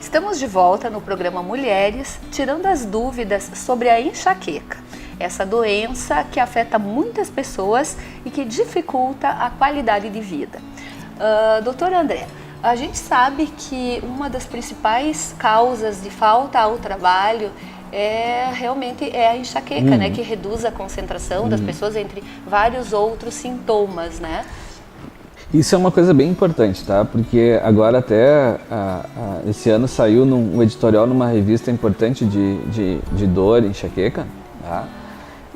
Estamos de volta no programa Mulheres, tirando as dúvidas sobre a enxaqueca. Essa doença que afeta muitas pessoas e que dificulta a qualidade de vida. Doutora André, a gente sabe que uma das principais causas de falta ao trabalho realmente a enxaqueca, né, que reduz a concentração das pessoas, entre vários outros sintomas, né? Isso é uma coisa bem importante, tá? Porque agora até esse ano saiu um editorial numa revista importante de dor e enxaqueca, tá?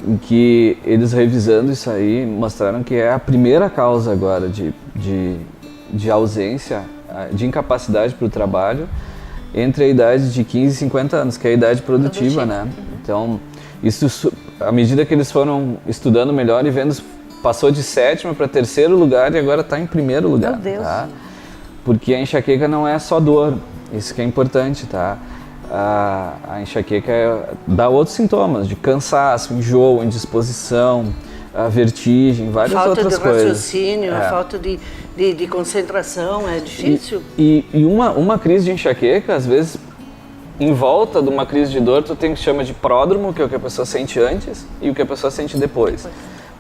Em que eles, revisando isso aí, mostraram que é a primeira causa agora de ausência, de incapacidade para o trabalho entre a idade de 15 e 50 anos, que é a idade produtiva, né? Então, isso, à medida que eles foram estudando melhor e vendo, passou de 7º para 3º lugar e agora está em 1º lugar. Meu Deus! Tá? Porque a enxaqueca não é só dor, isso que é importante, tá? A enxaqueca dá outros sintomas, de cansaço, enjoo, indisposição, vertigem, várias outras coisas. Falta de raciocínio, falta de concentração, é difícil. E uma crise de enxaqueca, às vezes, em volta de uma crise de dor, tu tem o que chama de pródromo, que é o que a pessoa sente antes, e o que a pessoa sente depois.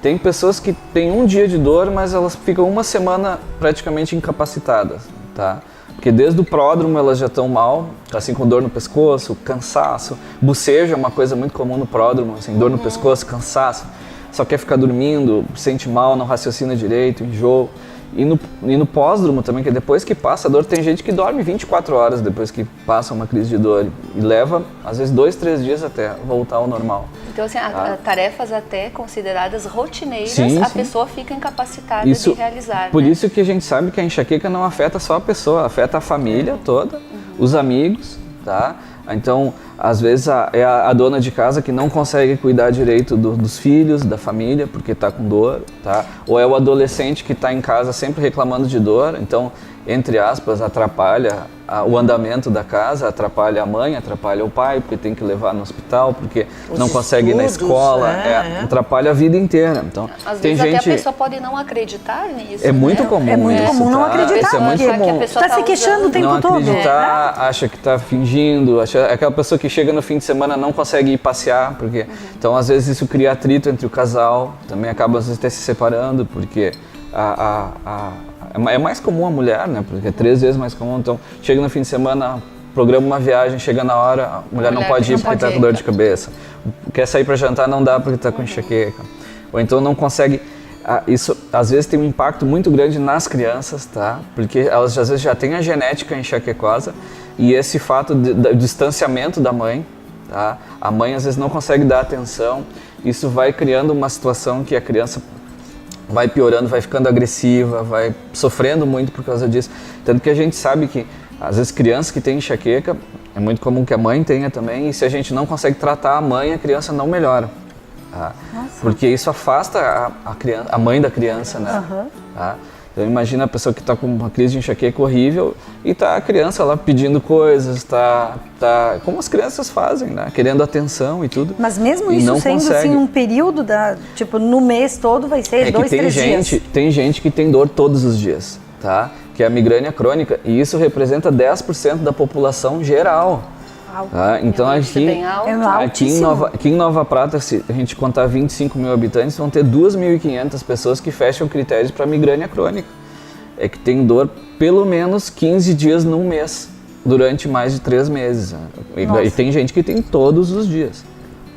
Tem pessoas que têm um dia de dor, mas elas ficam uma semana praticamente incapacitadas, tá? Porque desde o pródromo elas já estão mal, assim, com dor no pescoço, cansaço, bocejo é uma coisa muito comum no pródromo, assim, dor no pescoço, cansaço, só quer ficar dormindo, sente mal, não raciocina direito, enjoo. E no pós-dromo também, que depois que passa a dor, tem gente que dorme 24 horas depois que passa uma crise de dor e leva, às vezes, 2, 3 dias até voltar ao normal. Então, assim, tarefas até consideradas rotineiras, sim. pessoa fica incapacitada de realizar. Por né? isso que a gente sabe que a enxaqueca não afeta só a pessoa, afeta a família toda, os amigos, tá? Então, às vezes é a dona de casa que não consegue cuidar direito dos filhos, da família, porque está com dor, tá? Ou é o adolescente que está em casa sempre reclamando de dor, então, entre aspas, atrapalha o andamento da casa, atrapalha a mãe, atrapalha o pai, porque tem que levar no hospital, porque não consegue ir na escola, atrapalha a vida inteira. Então, às tem vezes gente... até a pessoa pode não acreditar nisso. É muito comum. É muito comum não acreditar. Isso é muito comum. Está se queixando o tempo todo. Não acreditar, acha que está fingindo, é aquela pessoa que chega no fim de semana não consegue ir passear, porque então às vezes isso cria atrito entre o casal, também acaba às vezes até se separando, porque é mais comum a mulher, né? Porque é 3 vezes mais comum. Então chega no fim de semana, programa uma viagem, chega na hora, a mulher não pode ir porque está com dor de cabeça. Quer sair para jantar, não dá porque está com enxaqueca. Ou então não consegue. Isso às vezes tem um impacto muito grande nas crianças, tá? Porque elas às vezes já têm a genética enxaquecosa e esse fato do distanciamento da mãe, tá? A mãe às vezes não consegue dar atenção, isso vai criando uma situação que a criança vai piorando, vai ficando agressiva, vai sofrendo muito por causa disso. Tanto que a gente sabe que às vezes crianças que têm enxaqueca, é muito comum que a mãe tenha também, e se a gente não consegue tratar a mãe não melhora. Tá? Porque isso afasta a mãe da criança, né? Tá? Então imagina a pessoa que está com uma crise de enxaqueca horrível e tá a criança lá pedindo coisas, tá como as crianças fazem, né? Querendo atenção e tudo. Mas mesmo isso sendo assim um período tipo no mês todo vai ser 2, 3 dias. Tem gente que tem dor todos os dias, tá? Que é a migrânia crônica e isso representa 10% da população geral. Tá? Então aqui em Nova Prata, se a gente contar 25 mil habitantes, vão ter 2.500 pessoas que fecham critérios para migrânia crônica. É que tem dor pelo menos 15 dias num mês, durante mais de 3 meses. E tem gente que tem todos os dias.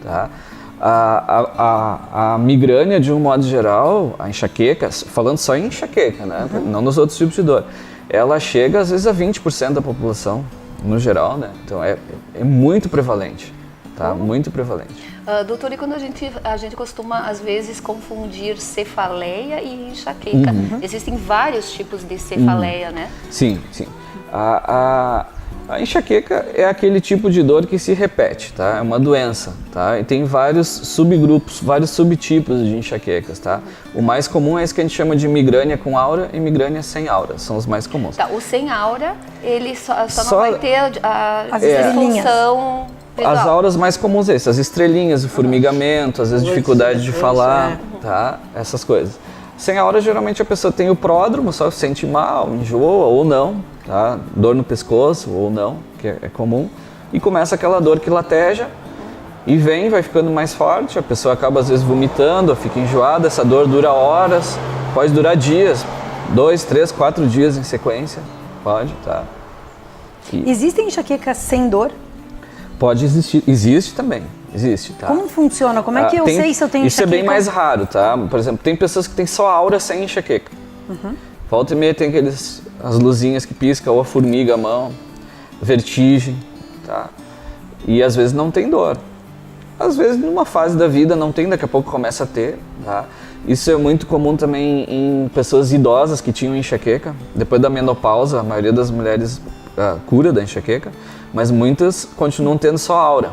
Tá? A migrânia, de um modo geral, a enxaqueca, falando só em enxaqueca, né? Não nos outros tipos de dor, ela chega às vezes a 20% da população. No geral, né? Então é muito prevalente, tá? Muito prevalente. Doutor, e quando a gente costuma, às vezes, confundir cefaleia e enxaqueca? Existem vários tipos de cefaleia, né? Sim. A enxaqueca é aquele tipo de dor que se repete, tá? É uma doença, tá? E tem vários subgrupos, vários subtipos de enxaquecas, tá? O mais comum é esse que a gente chama de migrânia com aura e migrânia sem aura, são os mais comuns. Tá, o sem aura, ele só não vai ter a disfunção visual. As auras mais comuns as estrelinhas, o formigamento, às vezes dificuldade de falar, tá? Essas coisas. Sem a hora, geralmente a pessoa tem o pródromo, só se sente mal, enjoa ou não, tá? Dor no pescoço ou não, que é comum, e começa aquela dor que lateja e vai ficando mais forte, a pessoa acaba às vezes vomitando, fica enjoada, essa dor dura horas, pode durar dias, 2, 3, 4 dias em sequência, pode, tá? Existe enxaqueca sem dor? Pode existir, existe também. Existe, tá? Como funciona? Como é que eu sei se eu tenho enxaqueca? Isso é bem mais raro, tá? Por exemplo, tem pessoas que têm só aura sem enxaqueca. Volta e meia tem as luzinhas que piscam, ou a formiga à mão, vertigem, tá? E às vezes não tem dor. Às vezes numa fase da vida não tem, daqui a pouco começa a ter, tá? Isso é muito comum também em pessoas idosas que tinham enxaqueca. Depois da menopausa, a maioria das mulheres cura da enxaqueca, mas muitas continuam tendo só aura.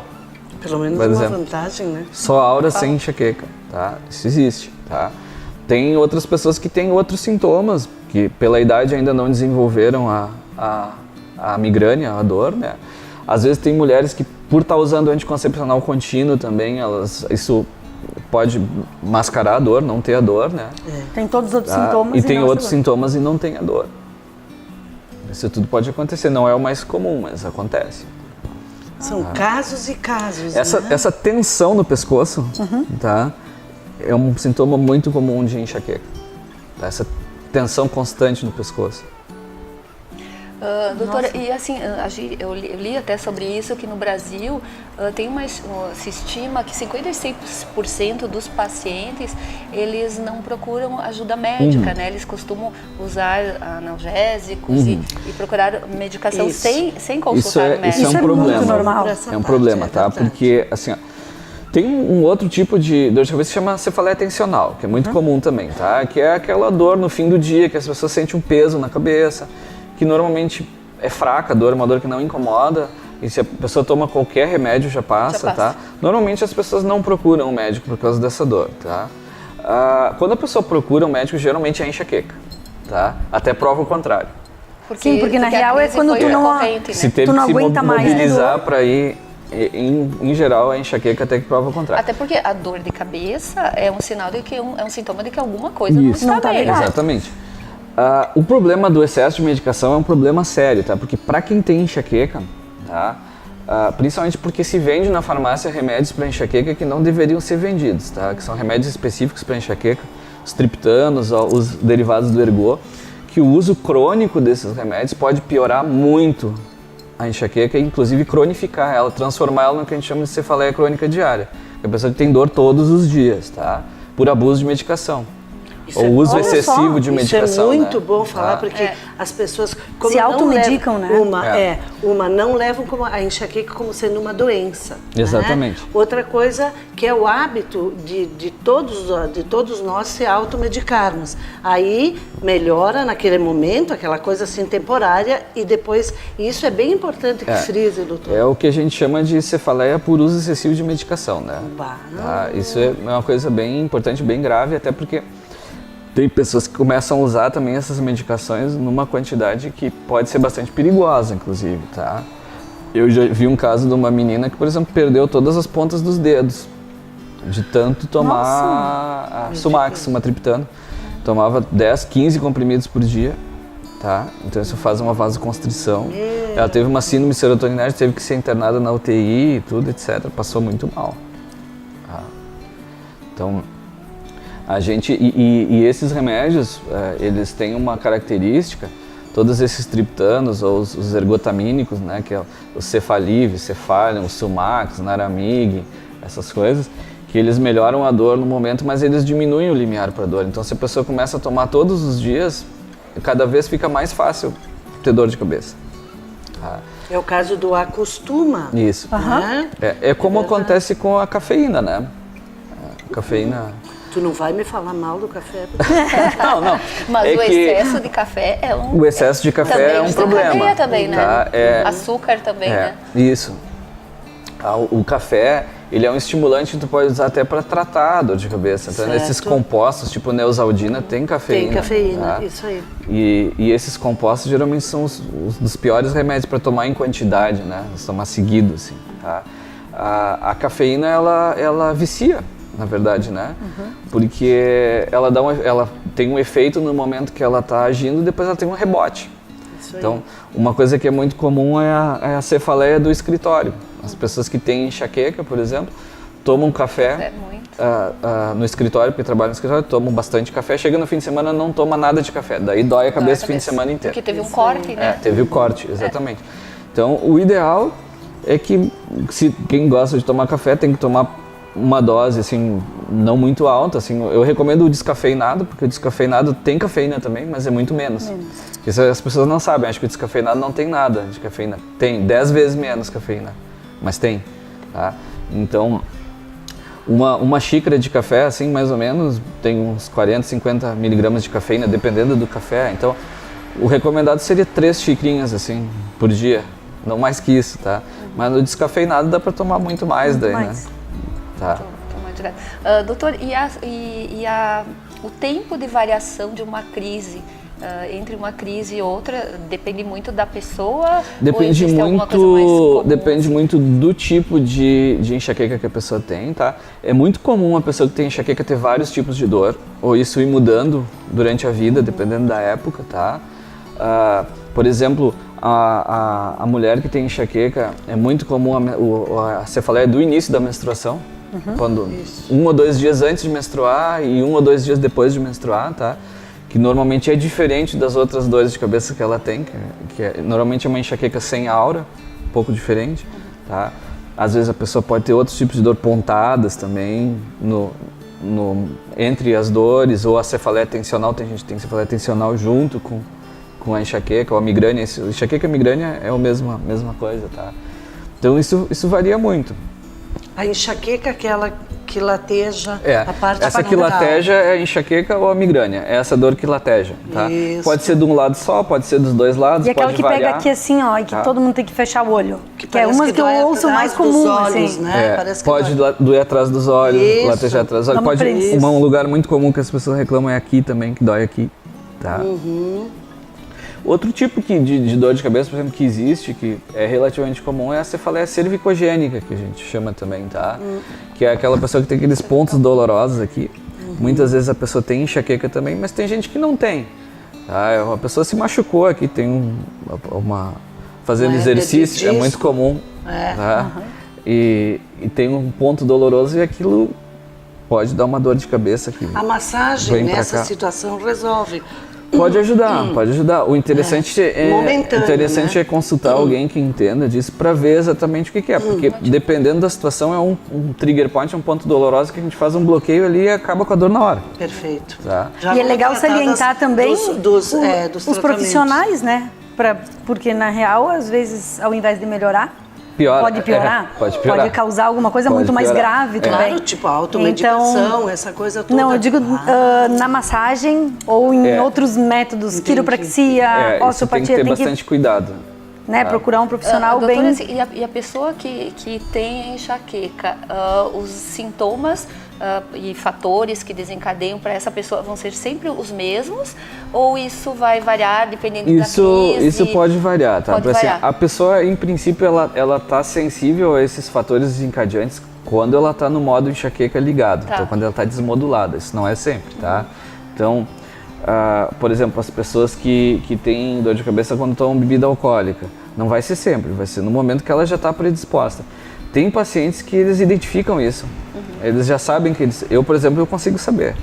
Pelo menos uma vantagem, né? Só aura sem enxaqueca, tá? Isso existe, tá? Tem outras pessoas que têm outros sintomas, que pela idade ainda não desenvolveram a migrânia, a dor, né? Às vezes tem mulheres que, por estar usando anticoncepcional contínuo também, isso pode mascarar a dor, não ter a dor, né? Tem todos os outros sintomas e tem outros sintomas e não tem a dor. Isso tudo pode acontecer, não é o mais comum, mas acontece. São casos e casos, Essa tensão no pescoço, tá? É um sintoma muito comum de enxaqueca. Tá? Essa tensão constante no pescoço. Doutora, e assim, eu li até sobre isso, que no Brasil se estima que 56% dos pacientes, eles não procuram ajuda médica, né? Eles costumam usar analgésicos e procurar medicação sem consultar o médico. Isso é um problema. Muito normal. É um problema, tá? Porque, assim, ó, tem um outro tipo de dor de cabeça que chama cefaleia tensional, que é muito comum também, tá? Que é aquela dor no fim do dia, que as pessoas sentem um peso na cabeça, que normalmente é fraca, a dor é uma dor que não incomoda, e se a pessoa toma qualquer remédio já passa, tá? Normalmente as pessoas não procuram um médico por causa dessa dor, tá? Quando a pessoa procura um médico, geralmente é enxaqueca, tá? Até prova o contrário. Porque na real é quando tu não, se teve tu não que aguenta se mais. mobilizar para ir, em geral, é enxaqueca até que prova o contrário. Até porque a dor de cabeça é um sinal de que é um sintoma de que alguma coisa não está bem. Exatamente. O problema do excesso de medicação é um problema sério, tá? Porque para quem tem enxaqueca, tá? Principalmente porque se vende na farmácia remédios para enxaqueca que não deveriam ser vendidos, tá? Que são remédios específicos para enxaqueca, os triptanos, os derivados do ergot, que o uso crônico desses remédios pode piorar muito a enxaqueca e inclusive cronificar ela, transformar ela no que a gente chama de cefaleia crônica diária. A pessoa tem dor todos os dias, tá? Por abuso de medicação. O uso excessivo de medicação. Isso é muito bom falar, porque as pessoas se automedicam, né? Uma não levam a enxaqueca como sendo uma doença. Exatamente. Né? Outra coisa que é o hábito de todos nós se automedicarmos. Aí melhora naquele momento, aquela coisa assim temporária, e depois, isso é bem importante que frise, doutor. É o que a gente chama de cefaleia por uso excessivo de medicação, né? Isso é uma coisa bem importante, bem grave, até porque tem pessoas que começam a usar também essas medicações numa quantidade que pode ser bastante perigosa, inclusive, tá? Eu já vi um caso de uma menina que, por exemplo, perdeu todas as pontas dos dedos de tanto tomar a Sumax, sumatriptano. Tomava 10, 15 comprimidos por dia, tá? Então isso faz uma vasoconstrição. Ela teve uma síndrome serotoninérgica, teve que ser internada na UTI e tudo, etc. Passou muito mal. Tá? Então, a gente, e esses remédios, eles têm uma característica, todos esses triptanos ou os ergotamínicos, né, que é o Cefaliv, Cefalium, o Sumax, Naramig, essas coisas, que eles melhoram a dor no momento, mas eles diminuem o limiar para a dor. Então, se a pessoa começa a tomar todos os dias, cada vez fica mais fácil ter dor de cabeça. É o caso do acostuma. Isso. Né? É como acontece com a cafeína, né? A cafeína... Tu não vai me falar mal do café? Não. Mas o excesso de café é um... O excesso de café é um problema. Também, né? Tá? Açúcar também, né? Isso. O café, ele é um estimulante que tu pode usar até para tratar a dor de cabeça. Então, esses compostos, tipo neosaldina, tem cafeína. Tem cafeína, tá? isso aí. E esses compostos geralmente são os dos piores remédios para tomar em quantidade, né? Tomar seguido, assim. Tá? A cafeína, ela vicia. na verdade, né? Porque ela tem um efeito no momento que ela está agindo e depois ela tem um rebote. Então, uma coisa que é muito comum é a cefaleia do escritório. As pessoas que têm enxaqueca, por exemplo, tomam café no escritório, porque trabalham no escritório, tomam bastante café, chega no fim de semana não toma nada de café, daí dói a cabeça o fim de semana inteiro. Porque teve um corte, né? Teve o corte, exatamente. Então, o ideal é que quem gosta de tomar café tem que tomar uma dose, assim, não muito alta, assim, eu recomendo o descafeinado, porque o descafeinado tem cafeína também, mas é muito menos. Porque as pessoas não sabem, acho que o descafeinado não tem nada de cafeína. Tem 10 vezes menos cafeína, mas tem, tá? Então, uma xícara de café, assim, mais ou menos, tem uns 40, 50 miligramas de cafeína, dependendo do café. Então, o recomendado seria 3 xicrinhas, assim, por dia, não mais que isso, tá? Mas no descafeinado dá para tomar muito mais daí, né? Tá. Doutor, o tempo de variação de uma crise, entre uma crise e outra, depende muito da pessoa? Depende muito, depende muito do tipo de enxaqueca que a pessoa tem, tá? É muito comum uma pessoa que tem enxaqueca ter vários tipos de dor, ou isso ir mudando durante a vida, dependendo da época, tá? Por exemplo, a mulher que tem enxaqueca, é muito comum a cefaleia do início da menstruação, quando 1 ou 2 dias antes de menstruar e 1 ou 2 dias depois de menstruar, tá? Que normalmente é diferente das outras dores de cabeça que ela tem, normalmente é uma enxaqueca sem aura, um pouco diferente, tá? Às vezes a pessoa pode ter outros tipos de dor, pontadas também, entre as dores, ou a cefaleia tensional, tem gente que tem cefaleia tensional junto com a enxaqueca, ou a migrânia. Enxaqueca e migrânia é a mesma coisa, tá? Então isso varia muito. A enxaqueca é aquela que lateja a parte essa que lateja é a enxaqueca ou a migrânia, é essa dor que lateja, tá? Isso. Pode ser de um lado só, pode ser dos dois lados, e aquela pode que variar. pega aqui assim, ó, e que todo mundo tem que fechar o olho. Que é umas que eu ouço mais comum, olhos, assim. Né? Parece que pode doer atrás dos olhos, latejar atrás dos olhos. Um lugar muito comum que as pessoas reclamam é aqui também, que dói aqui, tá? Outro tipo de dor de cabeça, por exemplo, que existe, que é relativamente comum, é a cefaleia cervicogênica, que a gente chama também, tá? Que é aquela pessoa que tem aqueles pontos dolorosos aqui. Muitas vezes a pessoa tem enxaqueca também, mas tem gente que não tem. Tá? Uma pessoa se machucou aqui, tem fazendo exercício, é muito comum. Tá? E tem um ponto doloroso e aquilo pode dar uma dor de cabeça aqui. A massagem nessa situação resolve. Pode ajudar, pode ajudar. O interessante é consultar alguém que entenda disso para ver exatamente o que é, porque dependendo da situação é um trigger point, um ponto doloroso que a gente faz um bloqueio ali e acaba com a dor na hora. Perfeito. Tá? E é legal salientar também os profissionais, né? Porque na real, às vezes, ao invés de melhorar, pode piorar. Pode piorar. Pode causar alguma coisa muito mais grave também. Claro, tipo a automedicação, essa coisa toda. Não, eu digo na massagem ou em outros métodos, quiropraxia, osteopatia. Tem que ter bastante cuidado. Né, procurar um profissional doutora, bem... Assim, e a pessoa que tem enxaqueca, os sintomas e fatores que desencadeiam para essa pessoa vão ser sempre os mesmos, ou isso vai variar dependendo da crise? Isso pode variar, tá? Pode variar. Assim, a pessoa, em princípio, ela tá sensível a esses fatores desencadeantes quando ela tá no modo enxaqueca ligado, então quando ela tá desmodulada, isso não é sempre, tá? Então, por exemplo, as pessoas que têm dor de cabeça quando tomam bebida alcoólica, não vai ser sempre, vai ser no momento que ela já está predisposta. Tem pacientes que eles identificam isso, eles já sabem que eu, por exemplo, eu consigo saber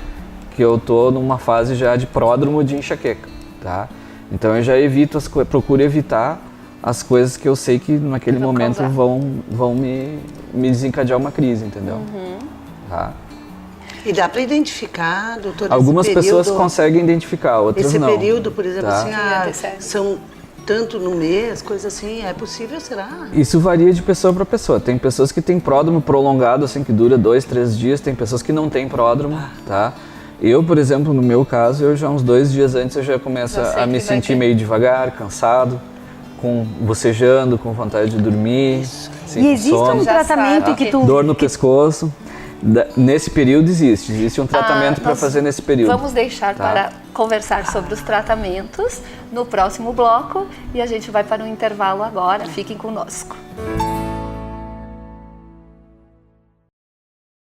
que eu tô numa fase já de pródromo de enxaqueca, tá? Então eu já procuro evitar as coisas que eu sei que naquele momento vão me desencadear uma crise, entendeu? Tá? E dá para identificar, doutor? Algumas pessoas conseguem identificar, outras não. Esse período, por exemplo, tá? assim, são tanto no mês, coisa assim, é possível, será? Isso varia de pessoa para pessoa. Tem pessoas que têm pródromo prolongado, assim, que dura 2, 3 dias, tem pessoas que não têm pródromo, tá? Eu, por exemplo, no meu caso, eu já uns 2 dias antes eu já começo a me sentir meio devagar, cansado, bocejando, com vontade de dormir, sem E existe sono, um tratamento que tu... dor no pescoço. Nesse período existe um tratamento para fazer nesse período. Vamos deixar para conversar sobre os tratamentos no próximo bloco e a gente vai para um intervalo agora. Fiquem conosco.